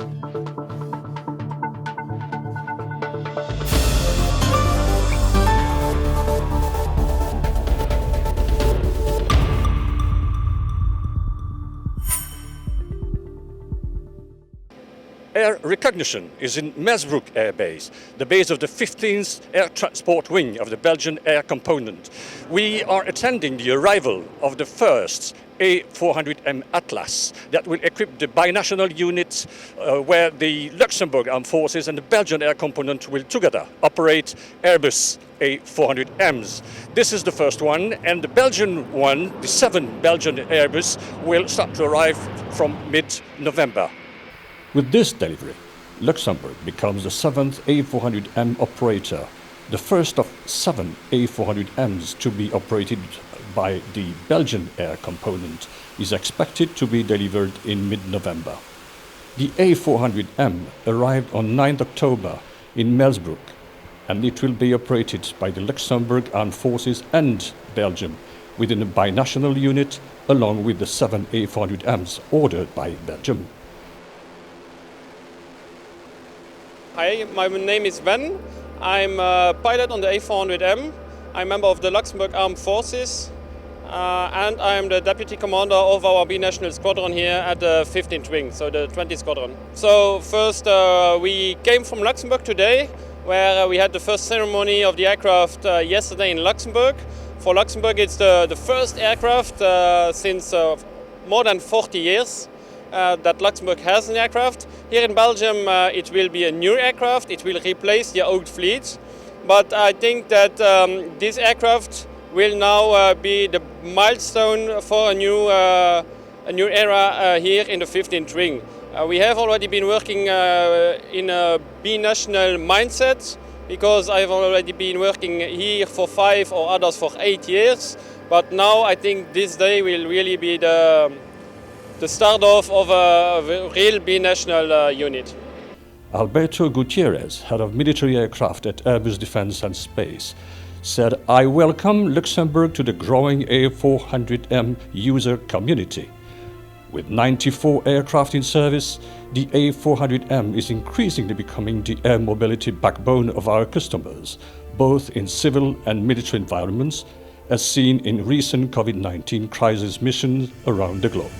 Air recognition is in Melsbroek Air Base, the base of the 15th Air Transport Wing of the Belgian Air Component. We are attending the arrival of the first A400M Atlas that will equip the binational unit where the Luxembourg Armed Forces and the Belgian Air Component will together operate Airbus A400Ms. This is the first one, and the Belgian one, the 7 Belgian Airbus, will start to arrive from mid-November. With this delivery, Luxembourg becomes the 7th A400M operator, the first of 7 A400Ms to be operated by the Belgian Air Component is expected to be delivered in mid-November. The A400M arrived on 9th October in Melsbroek, and it will be operated by the Luxembourg Armed Forces and Belgium within a binational unit along with the 7 A400Ms ordered by Belgium. Hi, my name is Ben. I'm a pilot on the A400M. I'm a member of the Luxembourg Armed Forces and I'm the deputy commander of our binational squadron here at the 15th Wing, so the 20th Squadron. So first we came from Luxembourg today, where we had the first ceremony of the aircraft yesterday in Luxembourg. For Luxembourg it's the first aircraft since more than 40 years. That Luxembourg has an aircraft. Here in Belgium it will be a new aircraft, it will replace the old fleet. But I think that this aircraft will now be the milestone for a new era here in the 15th Wing. We have already been working in a binational mindset, because I've already been working here for 5 or others for 8 years. But now I think this day will really be the start off of a real binational unit. Alberto Gutierrez, head of military aircraft at Airbus Defence and Space, said, "I welcome Luxembourg to the growing A400M user community. With 94 aircraft in service, the A400M is increasingly becoming the air mobility backbone of our customers, both in civil and military environments, as seen in recent COVID-19 crisis missions around the globe."